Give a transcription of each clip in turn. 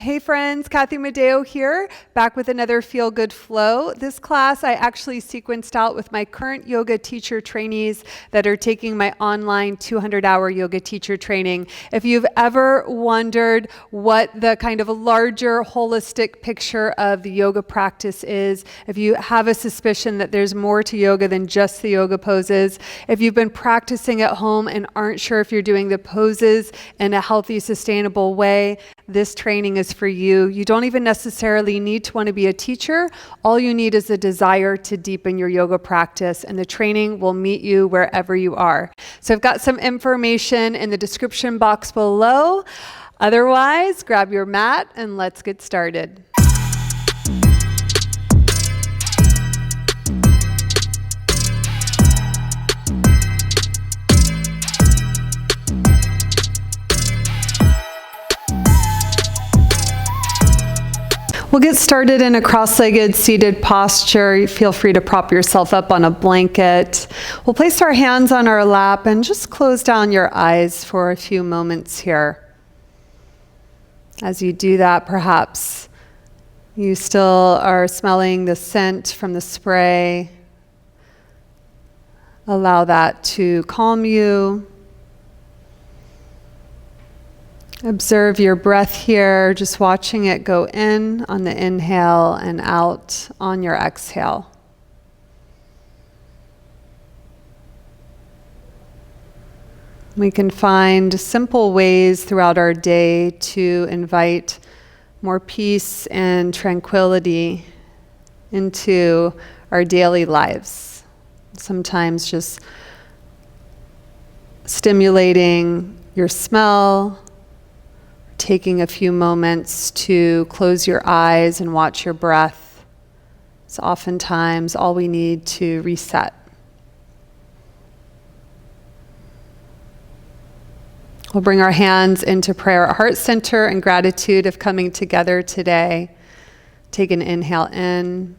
Hey friends, Cathy Madeo here, back with another Feel Good Flow. This class I actually sequenced out with my current yoga teacher trainees that are taking my online 200-hour yoga teacher training. If you've ever wondered what the kind of a larger holistic picture of the yoga practice is, if you have a suspicion that there's more to yoga than just the yoga poses, if you've been practicing at home and aren't sure if you're doing the poses in a healthy, sustainable way, this training is for you. You don't even necessarily need to want to be a teacher. All you need is a desire to deepen your yoga practice, and the training will meet you wherever you are. So I've got some information in the description box below. Otherwise, grab your mat and let's get started. We'll get started in a cross-legged seated posture. Feel free to prop yourself up on a blanket. We'll place our hands on our lap and just close down your eyes for a few moments here. As you do that, perhaps you still are smelling the scent from the spray. Allow that to calm you. Observe your breath here, just watching it go in on the inhale and out on your exhale. We can find simple ways throughout our day to invite more peace and tranquility into our daily lives. Sometimes just stimulating your smell, taking a few moments to close your eyes and watch your breath. It's oftentimes all we need to reset. We'll bring our hands into prayer at heart center in gratitude of coming together today. Take an inhale in.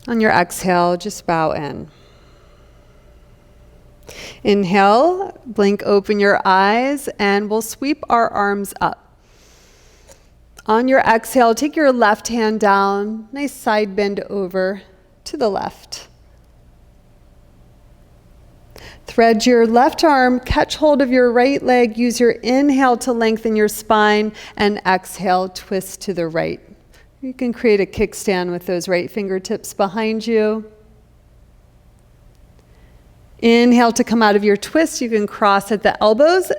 On your exhale, just bow in. Inhale, blink open your eyes, and we'll sweep our arms up. On your exhale, take your left hand down, nice side bend over to the left. Thread your left arm, catch hold of your right leg, use your inhale to lengthen your spine, and exhale, twist to the right. You can create a kickstand with those right fingertips behind you. Inhale to come out of your twist. You can cross at the elbows.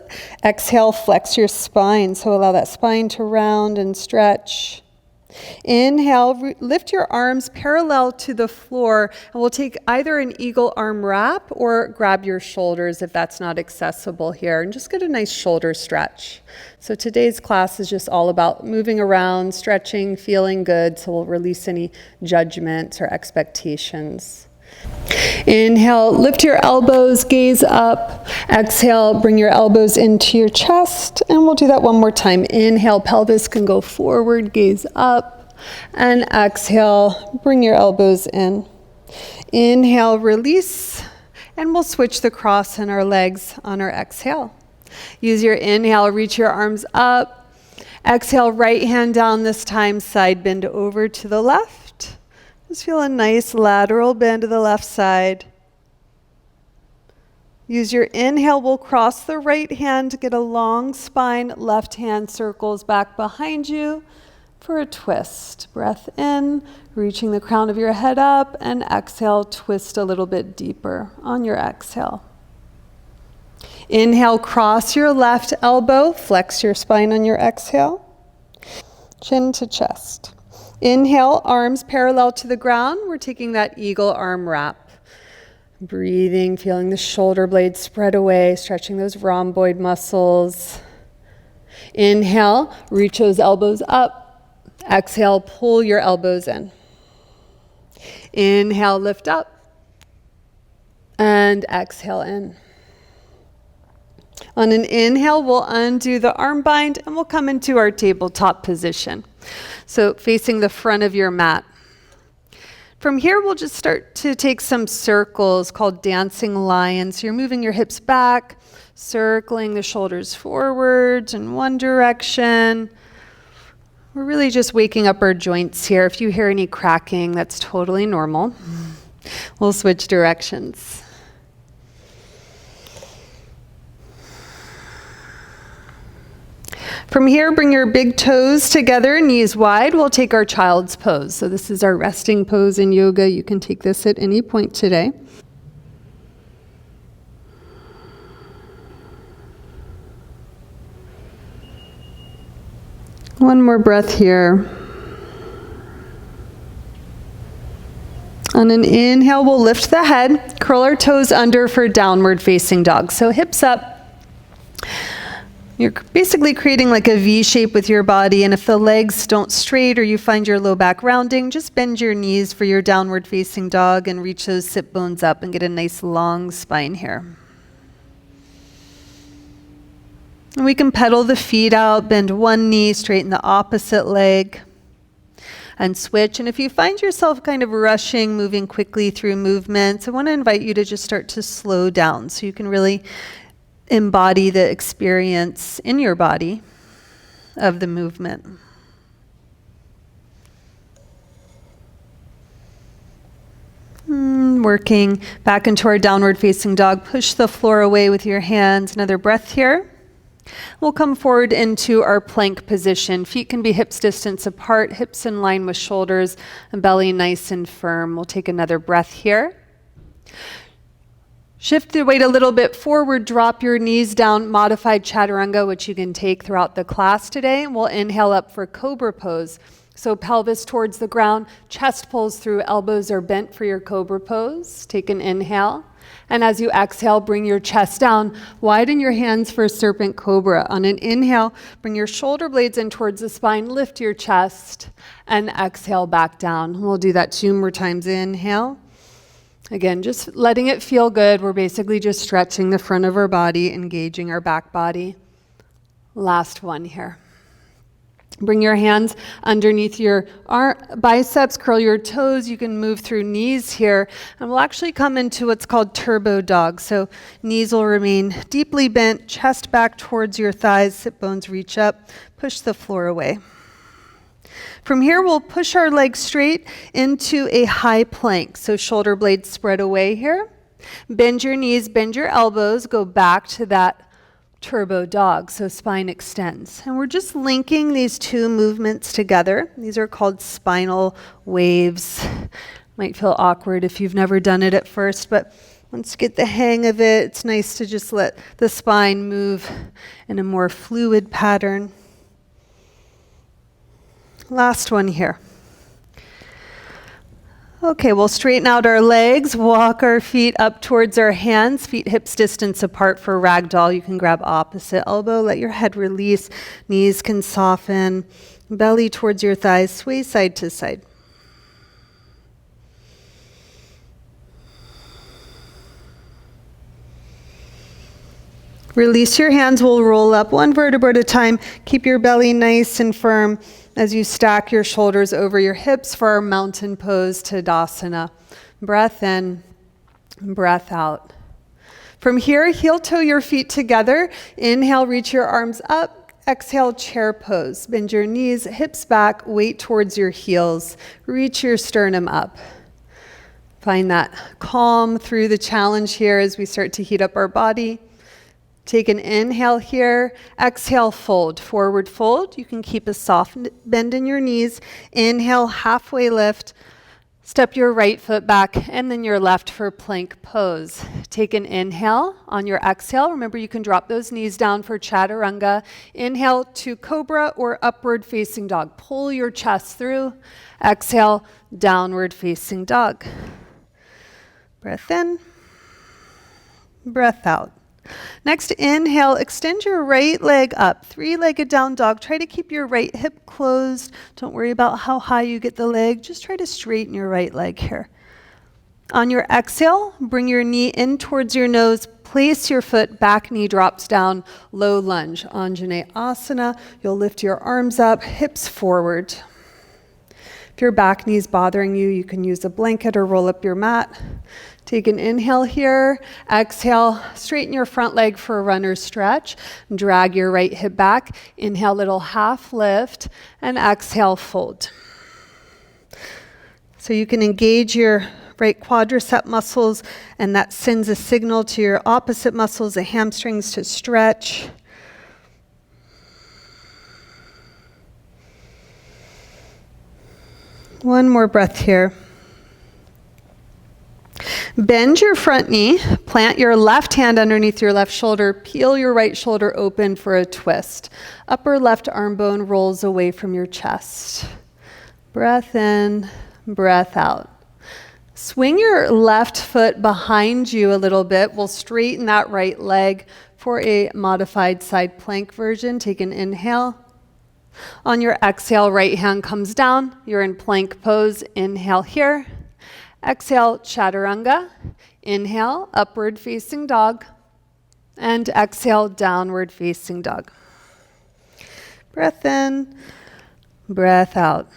Exhale, flex your spine. So allow that spine to round and stretch. Inhale, lift your arms parallel to the floor. And we'll take either an eagle arm wrap or grab your shoulders if that's not accessible here. And just get a nice shoulder stretch. So today's class is just all about moving around, stretching, feeling good. So we'll release any judgments or expectations. Inhale, lift your elbows, gaze up. Exhale, bring your elbows into your chest. And we'll do that one more time. Inhale, pelvis can go forward, gaze up. And exhale, bring your elbows in. Inhale, release. And we'll switch the cross in our legs on our exhale. Use your inhale, reach your arms up. Exhale, right hand down this time, side bend over to the left. Just feel a nice lateral bend to the left side. Use your inhale, we'll cross the right hand to get a long spine. Left hand circles back behind you for a twist. Breath in, reaching the crown of your head up, and exhale, twist a little bit deeper on your exhale. Inhale, cross your left elbow, flex your spine on your exhale. Chin to chest. Inhale, arms parallel to the ground. We're taking that eagle arm wrap. Breathing, feeling the shoulder blades spread away, stretching those rhomboid muscles. Inhale, reach those elbows up. Exhale, pull your elbows in. Inhale, lift up. And exhale in. On an inhale, we'll undo the arm bind and we'll come into our tabletop position. So facing the front of your mat. From here, we'll just start to take some circles called dancing lions. So you're moving your hips back, circling the shoulders forwards in one direction, We're really just waking up our joints here. If you hear any cracking, that's totally normal. We'll switch directions. From here, bring your big toes together, knees wide. We'll take our child's pose. So this is our resting pose in yoga. You can take this at any point today. One more breath here. On an inhale, we'll lift the head, curl our toes under for downward facing dog. So hips up. You're basically creating like a V shape with your body, and if the legs don't straight or you find your low back rounding, just bend your knees for your downward facing dog and reach those sit bones up and get a nice long spine here. And we can pedal the feet out, bend one knee, straighten the opposite leg, and switch. And if you find yourself kind of rushing, moving quickly through movements, I want to invite you to just start to slow down so you can really embody the experience in your body of the movement. Working back into our downward facing dog. Push the floor away with your hands. Another breath here. We'll come forward into our plank position. Feet can be hips distance apart, hips in line with shoulders, and belly nice and firm. We'll take another breath here. Shift the weight a little bit forward, drop your knees down, modified chaturanga, which you can take throughout the class today. We'll inhale up for Cobra Pose. So pelvis towards the ground, chest pulls through, elbows are bent for your Cobra Pose. Take an inhale. And as you exhale, bring your chest down, widen your hands for Serpent Cobra. On an inhale, bring your shoulder blades in towards the spine, lift your chest, and exhale back down. We'll do that 2 more times. Inhale. Again, just letting it feel good. We're basically just stretching the front of our body, engaging our back body. Last one here. Bring your hands underneath your biceps, curl your toes. You can move through knees here, and we'll actually come into what's called turbo dog. So knees will remain deeply bent, chest back towards your thighs, sit bones reach up, push the floor away. From here, we'll push our legs straight into a high plank. So shoulder blades spread away here. Bend your knees, bend your elbows, go back to that turbo dog, so spine extends. And we're just linking these 2 movements together. These are called spinal waves. Might feel awkward if you've never done it at first, but once you get the hang of it, it's nice to just let the spine move in a more fluid pattern. Last one here. Okay, we'll straighten out our legs, walk our feet up towards our hands, feet hips distance apart for ragdoll. You can grab opposite elbow, let your head release, knees can soften, belly towards your thighs, sway side to side. Release your hands, we'll roll up 1 vertebra at a time. Keep your belly nice and firm as you stack your shoulders over your hips for our mountain pose, Tadasana. Breath in, breath out. From here, heel toe your feet together. Inhale, reach your arms up. Exhale, chair pose. Bend your knees, hips back, weight towards your heels. Reach your sternum up. Find that calm through the challenge here as we start to heat up our body. Take an inhale here, exhale, fold, forward fold. You can keep a soft bend in your knees. Inhale, halfway lift. Step your right foot back and then your left for plank pose. Take an inhale. On your exhale, remember you can drop those knees down for chaturanga. Inhale to cobra or upward facing dog. Pull your chest through. Exhale, downward facing dog. Breath in, breath out. Next, inhale, extend your right leg up, 3-legged down dog. Try to keep your right hip closed. Don't worry about how high you get the leg. Just try to straighten your right leg here. On your exhale, bring your knee in towards your nose. Place your foot, back knee drops down, low lunge. Asana. You'll lift your arms up, hips forward. If your back knee is bothering you, you can use a blanket or roll up your mat. Take an inhale here. Exhale, straighten your front leg for a runner's stretch. Drag your right hip back. Inhale, little half lift, and exhale, fold. So you can engage your right quadricep muscles, and that sends a signal to your opposite muscles, the hamstrings, to stretch. One more breath here. Bend your front knee, plant your left hand underneath your left shoulder, peel your right shoulder open for a twist. Upper left arm bone rolls away from your chest. Breath in, breath out. Swing your left foot behind you a little bit. We'll straighten that right leg for a modified side plank version. Take an inhale. On your exhale, right hand comes down. You're in plank pose. Inhale here. Exhale, chaturanga. Inhale, upward facing dog. And exhale, downward facing dog. Breath in, breath out.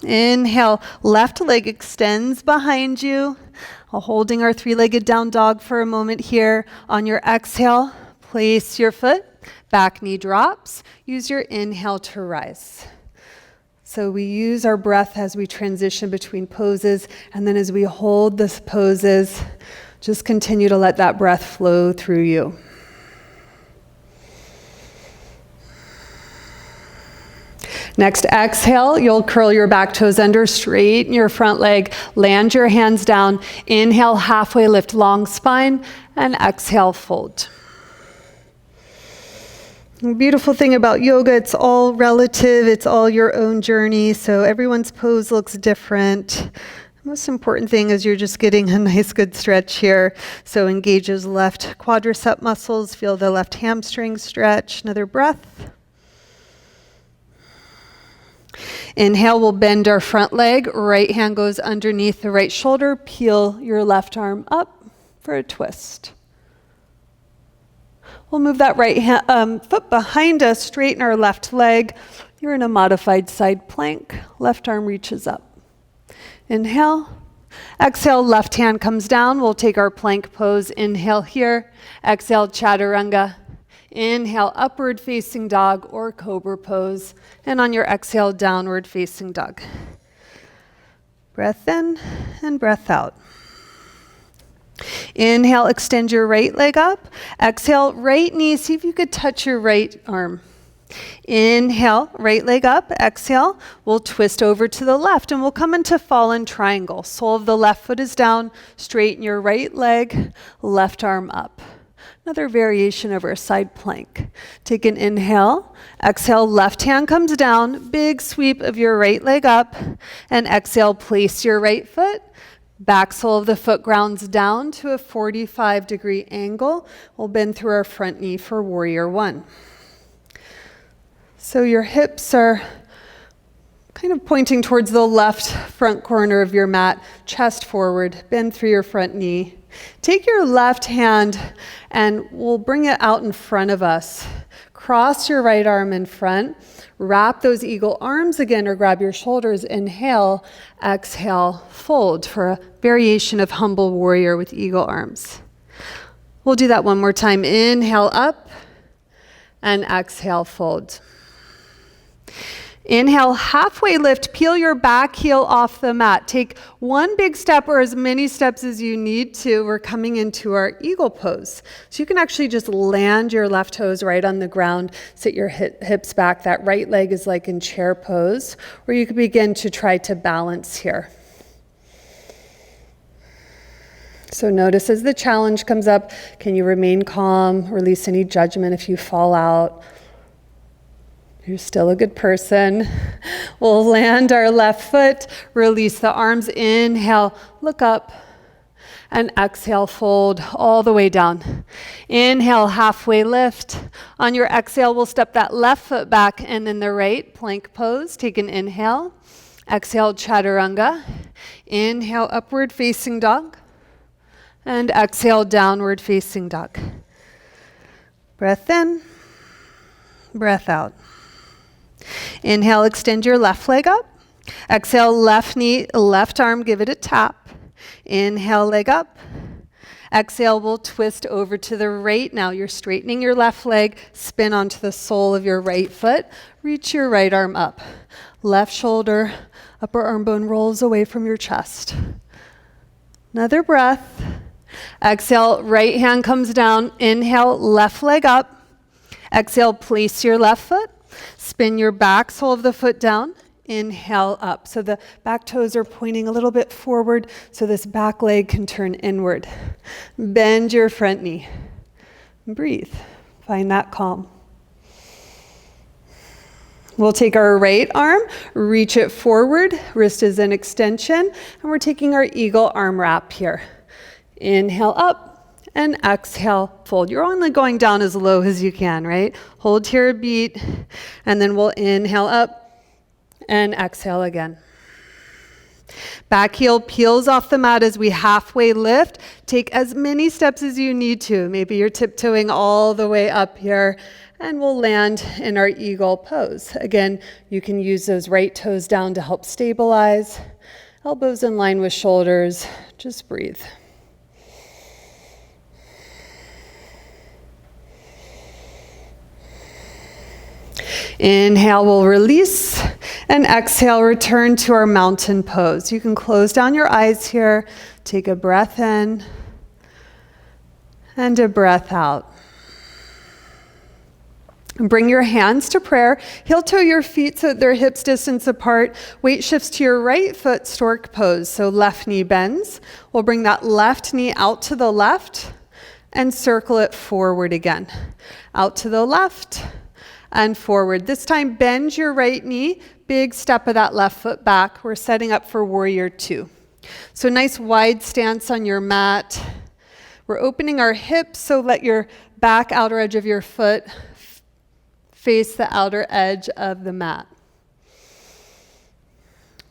Inhale, left leg extends behind you. Holding our three-legged down dog for a moment here. On your exhale, place your foot, back knee drops. Use your inhale to rise. So we use our breath as we transition between poses, and then as we hold the poses, just continue to let that breath flow through you. Next, exhale, you'll curl your back toes under, straighten your front leg, land your hands down. Inhale, halfway lift, long spine, and exhale, fold. The beautiful thing about yoga, it's all relative, it's all your own journey, so everyone's pose looks different. The most important thing is you're just getting a nice good stretch here. So engage those left quadricep muscles, feel the left hamstring stretch. Another breath. Inhale, we'll bend our front leg, right hand goes underneath the right shoulder, peel your left arm up for a twist. We'll move that right foot behind us, straighten our left leg. You're in a modified side plank. Left arm reaches up. Inhale. Exhale, left hand comes down. We'll take our plank pose. Inhale here. Exhale, chaturanga. Inhale, upward facing dog or cobra pose. And on your exhale, downward facing dog. Breath in and breath out. Inhale, extend your right leg up. Exhale, right knee, see if you could touch your right arm. Inhale, right leg up. Exhale, we'll twist over to the left and we'll come into fallen triangle. Sole of the left foot is down. Straighten your right leg, left arm up. Another variation over a side plank. Take an inhale. Exhale, left hand comes down. Big sweep of your right leg up. And exhale, place your right foot. Back sole of the foot grounds down to a 45-degree angle. We'll bend through our front knee for warrior one. So your hips are kind of pointing towards the left front corner of your mat, chest forward, bend through your front knee. Take your left hand and we'll bring it out in front of us. Cross your right arm in front. Wrap those eagle arms again or grab your shoulders. Inhale, exhale, fold for a variation of humble warrior with eagle arms. We'll do that one more time. Inhale up and exhale, fold. Inhale, halfway lift, peel your back heel off the mat. Take one big step or as many steps as you need to. We're coming into our eagle pose. So you can actually just land your left toes right on the ground, sit your hips back. That right leg is like in chair pose, or you could begin to try to balance here. So notice as the challenge comes up, can you remain calm, release any judgment if you fall out? You're still a good person. We'll land our left foot, release the arms, inhale, look up, and exhale, fold all the way down. Inhale, halfway lift. On your exhale, we'll step that left foot back and then the right, plank pose. Take an inhale. Exhale, chaturanga. Inhale, upward facing dog. And exhale, downward facing dog. Breath in, breath out. Inhale, extend your left leg up. Exhale, left knee, left arm, give it a tap. Inhale, leg up. Exhale, we'll twist over to the right. Now you're straightening your left leg, spin onto the sole of your right foot, reach your right arm up. Left shoulder, upper arm bone rolls away from your chest. Another breath. Exhale, right hand comes down. Inhale, left leg up. Exhale, place your left foot. Spin your back sole of the foot down. Inhale up. So the back toes are pointing a little bit forward so this back leg can turn inward. Bend your front knee. Breathe. Find that calm. We'll take our right arm, reach it forward, wrist is an extension, and we're taking our eagle arm wrap here. Inhale up and exhale, fold. You're only going down as low as you can, right? Hold here a beat, and then we'll inhale up and exhale again. Back heel peels off the mat as we halfway lift. Take as many steps as you need to. Maybe you're tiptoeing all the way up here, and we'll land in our eagle pose. Again, you can use those right toes down to help stabilize. Elbows in line with shoulders. Just breathe. Inhale, we'll release, and exhale, return to our mountain pose. You can close down your eyes here, take a breath in, and a breath out. Bring your hands to prayer. Heel toe your feet so that they're hips distance apart. Weight shifts to your right foot, Stork Pose. So left knee bends. We'll bring that left knee out to the left and circle it forward again. Out to the left and forward. This time, bend your right knee. Big step of that left foot back. We're setting up for warrior two. So nice wide stance on your mat. We're opening our hips, so let your back outer edge of your foot face the outer edge of the mat.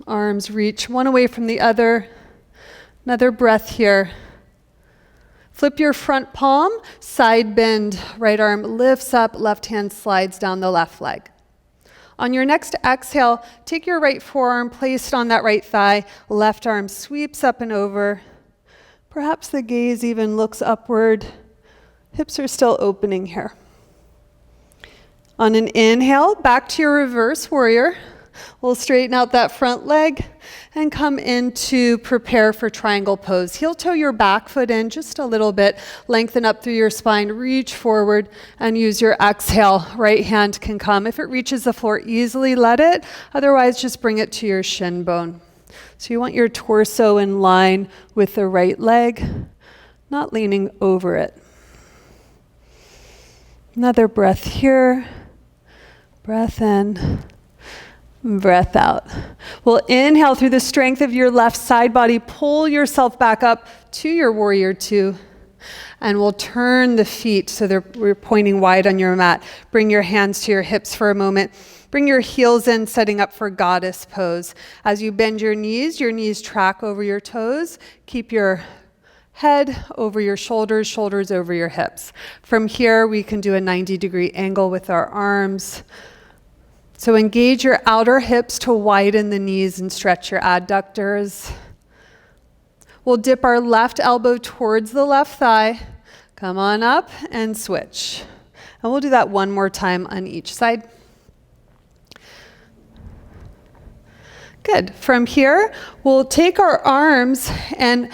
Arms reach one away from the other. Another breath here. Flip your front palm, side bend, right arm lifts up, left hand slides down the left leg. On your next exhale, take your right forearm, place it on that right thigh, left arm sweeps up and over. Perhaps the gaze even looks upward. Hips are still opening here. On an inhale, back to your reverse warrior. We'll straighten out that front leg and come into prepare for triangle pose. Heel toe your back foot in just a little bit. Lengthen up through your spine, reach forward, and use your exhale. Right hand can come. If it reaches the floor easily, let it. Otherwise, just bring it to your shin bone. So you want your torso in line with the right leg, not leaning over it. Another breath here. Breath in, breath out. We'll inhale through the strength of your left side body. Pull yourself back up to your warrior two. And we'll turn the feet so we're pointing wide on your mat. Bring your hands to your hips for a moment. Bring your heels in, setting up for goddess pose. As you bend your knees track over your toes. Keep your head over your shoulders, shoulders over your hips. From here, we can do a 90-degree angle with our arms. So engage your outer hips to widen the knees and stretch your adductors. We'll dip our left elbow towards the left thigh. Come on up and switch. And we'll do that one more time on each side. Good. From here, we'll take our arms and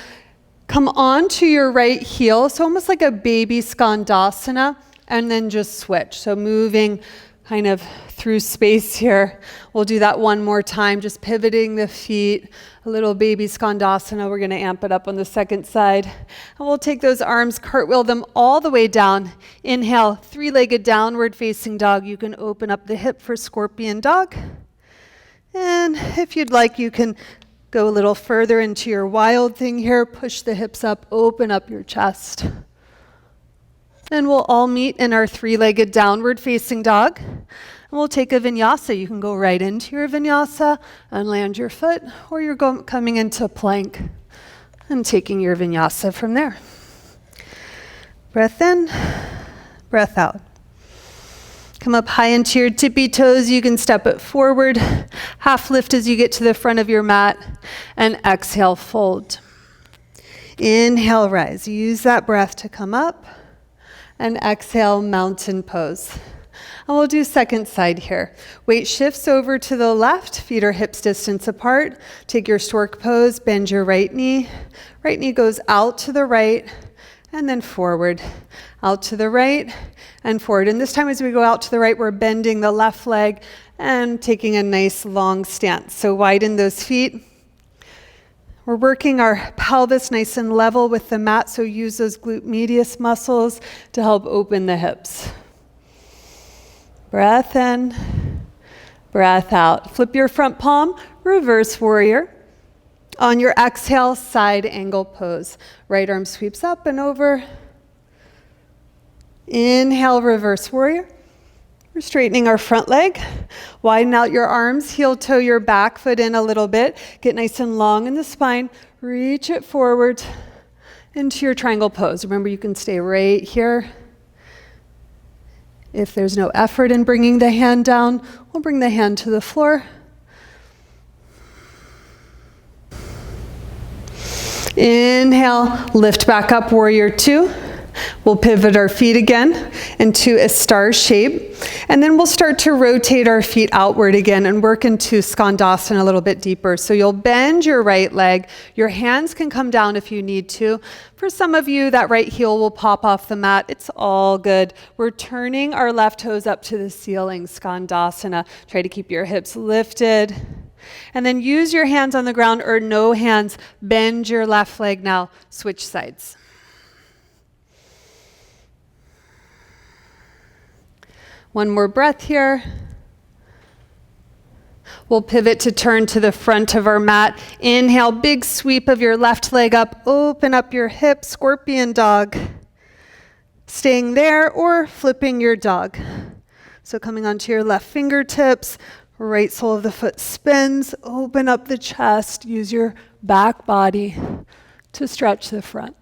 come onto your right heel, so almost like a baby Skandasana, and then just switch. So moving kind of through space here. We'll do that one more time, just pivoting the feet, a little baby Skandasana. We're going to amp it up on the second side. And we'll take those arms, cartwheel them all the way down. Inhale, three-legged downward facing dog. You can open up the hip for scorpion dog. And if you'd like, you can go a little further into your wild thing here. Push the hips up, open up your chest. And we'll all meet in our three-legged downward facing dog. And we'll take a vinyasa. You can go right into your vinyasa and land your foot, or you're coming into plank and taking your vinyasa from there. Breath in, breath out. Come up high into your tippy toes. You can step it forward. Half lift as you get to the front of your mat. And exhale, fold. Inhale, rise. Use that breath to come up. And exhale, mountain pose. And we'll do second side here. Weight shifts over to the left, feet are hips distance apart. Take your stork pose, bend your right knee. Right knee goes out to the right and then forward. Out to the right and forward. And this time as we go out to the right, we're bending the left leg and taking a nice long stance. So widen those feet. We're working our pelvis nice and level with the mat, so use those glute medius muscles to help open the hips. Breath in, breath out. Flip your front palm, reverse warrior. On your exhale, side angle pose. Right arm sweeps up and over. Inhale, reverse warrior. We're straightening our front leg. Widen out your arms, heel toe your back foot in a little bit. Get nice and long in the spine. Reach it forward into your triangle pose. Remember, you can stay right here. If there's no effort in bringing the hand down, we'll bring the hand to the floor. Inhale, lift back up, warrior two. We'll pivot our feet again into a star shape. And then we'll start to rotate our feet outward again and work into Skandasana a little bit deeper. So you'll bend your right leg. Your hands can come down if you need to. For some of you, that right heel will pop off the mat. It's all good. We're turning our left toes up to the ceiling, Skandasana. Try to keep your hips lifted. And then use your hands on the ground or no hands. Bend your left leg now. Switch sides. One more breath here. We'll pivot to turn to the front of our mat. Inhale, big sweep of your left leg up. Open up your hip, scorpion dog. Staying there or flipping your dog. So coming onto your left fingertips, right sole of the foot spins. Open up the chest. Use your back body to stretch the front.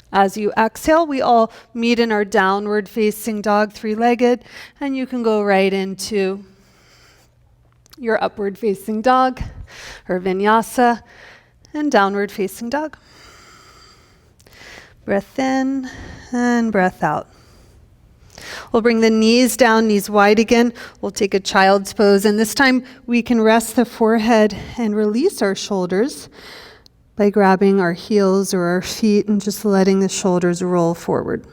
As you exhale, we all meet in our downward facing dog, three-legged, and you can go right into your upward facing dog or vinyasa and downward facing dog. Breath in and breath out. We'll bring the knees down, knees wide again. We'll take a child's pose, and this time we can rest the forehead and release our shoulders by grabbing our heels or our feet and just letting the shoulders roll forward.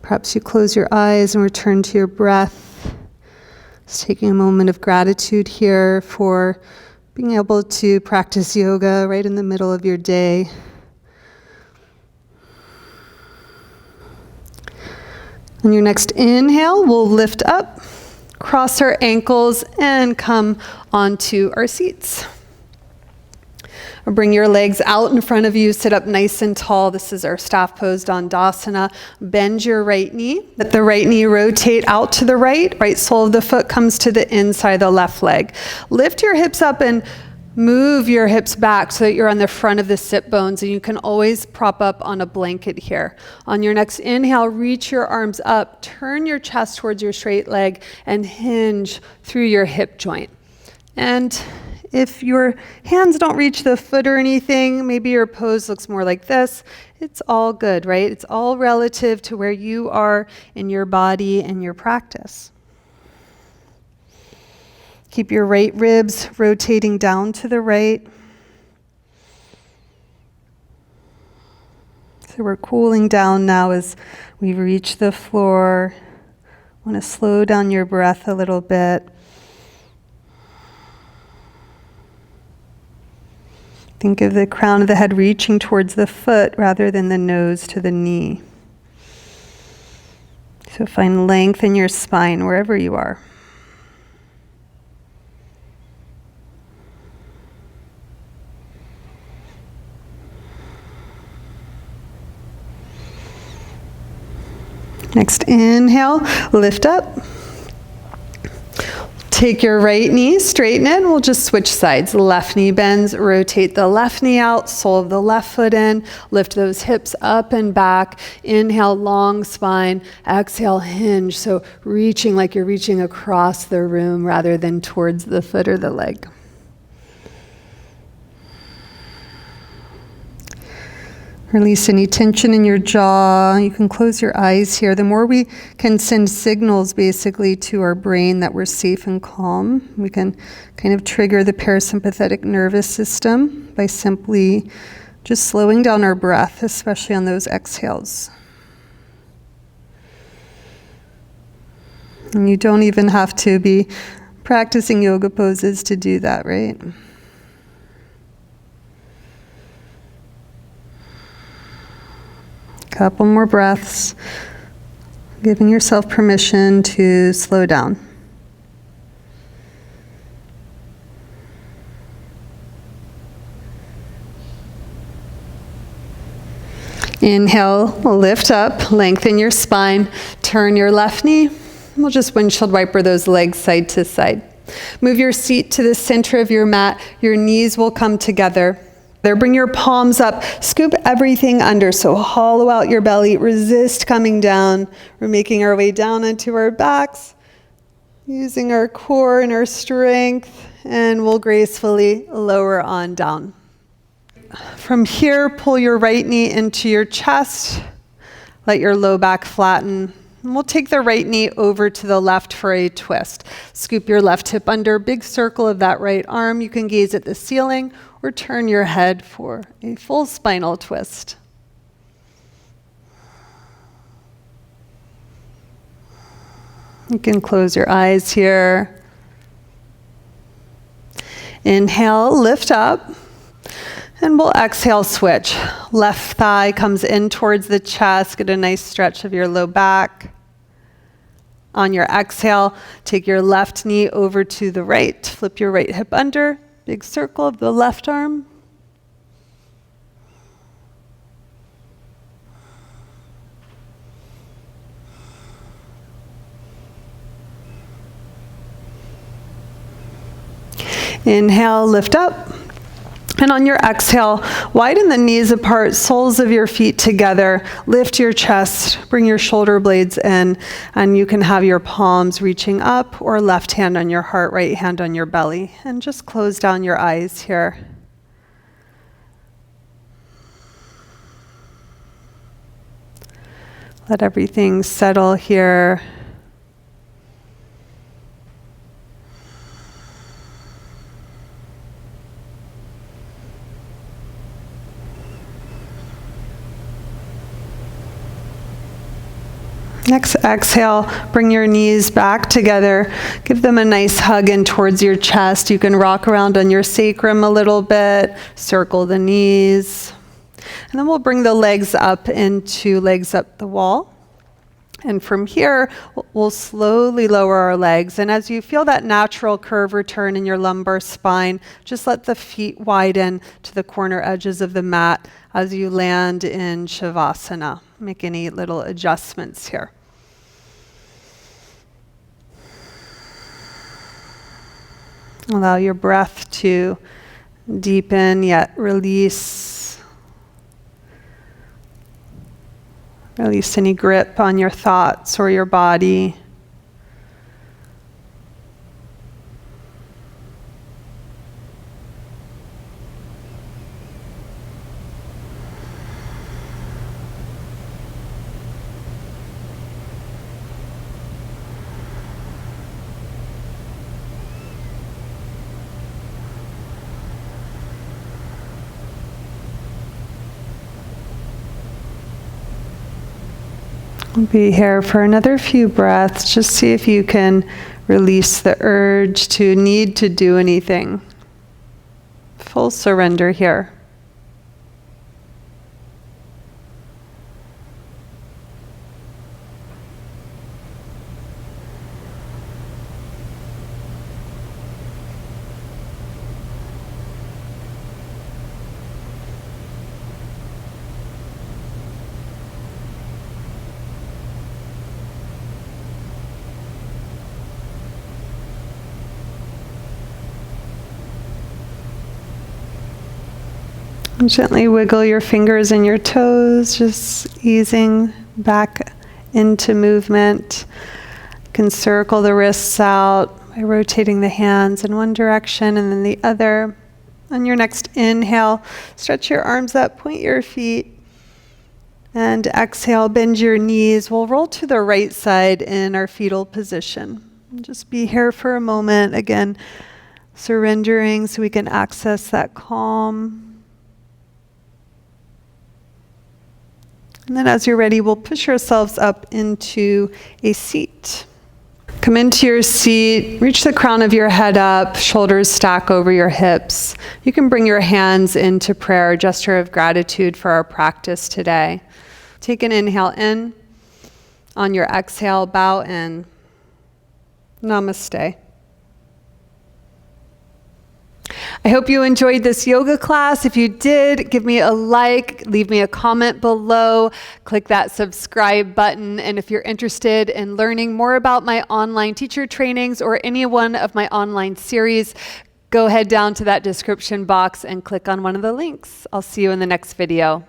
Perhaps you close your eyes and return to your breath. Just taking a moment of gratitude here for being able to practice yoga right in the middle of your day. On your next inhale, we'll lift up, cross our ankles, and come onto our seats. Or bring your legs out in front of you, sit up nice and tall. This is our staff pose, Dandasana. Bend your right knee. Let the right knee rotate out to the right. Right sole of the foot comes to the inside of the left leg. Lift your hips up and move your hips back so that you're on the front of the sit bones, and you can always prop up on a blanket here. On your next inhale, reach your arms up, turn your chest towards your straight leg, and hinge through your hip joint. And if your hands don't reach the foot or anything, maybe your pose looks more like this, it's all good, right? It's all relative to where you are in your body and your practice. Keep your right ribs rotating down to the right. So we're cooling down now as we reach the floor. Want to slow down your breath a little bit. Think of the crown of the head reaching towards the foot rather than the nose to the knee. So find length in your spine wherever you are. Next inhale, lift up. Take your right knee, straighten it, and we'll just switch sides. Left knee bends, rotate the left knee out, sole of the left foot in, lift those hips up and back. Inhale, long spine. Exhale, hinge. So reaching like you're reaching across the room rather than towards the foot or the leg. Release any tension in your jaw. You can close your eyes here. The more we can send signals basically to our brain that we're safe and calm, we can kind of trigger the parasympathetic nervous system by simply just slowing down our breath, especially on those exhales. And you don't even have to be practicing yoga poses to do that, right? Couple more breaths, giving yourself permission to slow down. Inhale, lift up, lengthen your spine, turn your left knee. We'll just windshield wiper those legs side to side. Move your seat to the center of your mat. Your knees will come together. Bring your palms up, scoop everything under, so hollow out your belly, resist coming down. We're making our way down onto our backs, using our core and our strength, and we'll gracefully lower on down. From here, pull your right knee into your chest, let your low back flatten. And we'll take the right knee over to the left for a twist. Scoop your left hip under, big circle of that right arm. You can gaze at the ceiling or turn your head for a full spinal twist. You can close your eyes here. Inhale, lift up. And we'll exhale, switch. Left thigh comes in towards the chest. Get a nice stretch of your low back. On your exhale, take your left knee over to the right. Flip your right hip under. Big circle of the left arm. Inhale, lift up. And on your exhale, widen the knees apart, soles of your feet together, lift your chest, bring your shoulder blades in, and you can have your palms reaching up or left hand on your heart, right hand on your belly. And just close down your eyes here. Let everything settle here. Next exhale, bring your knees back together. Give them a nice hug in towards your chest. You can rock around on your sacrum a little bit, circle the knees. And then we'll bring the legs up into legs up the wall. And from here, we'll slowly lower our legs. And as you feel that natural curve return in your lumbar spine, just let the feet widen to the corner edges of the mat as you land in Shavasana. Make any little adjustments here. Allow your breath to deepen yet release. Release any grip on your thoughts or your body. Be here for another few breaths. Just see if you can release the urge to need to do anything. Full surrender here. Gently wiggle your fingers and your toes, just easing back into movement. You can circle the wrists out by rotating the hands in one direction and then the other. On your next inhale, stretch your arms up, point your feet, And exhale, bend your knees. We'll roll to the right side in our fetal position. Just be here for a moment. Again, surrendering so we can access that calm. And then as you're ready, we'll push ourselves up into a seat. Come into your seat, reach the crown of your head up, shoulders stack over your hips. You can bring your hands into prayer, a gesture of gratitude for our practice today. Take an inhale in. On your exhale, bow in. Namaste. I hope you enjoyed this yoga class. If you did, give me a like, leave me a comment below, click that subscribe button. And if you're interested in learning more about my online teacher trainings or any one of my online series, go ahead down to that description box and click on one of the links. I'll see you in the next video.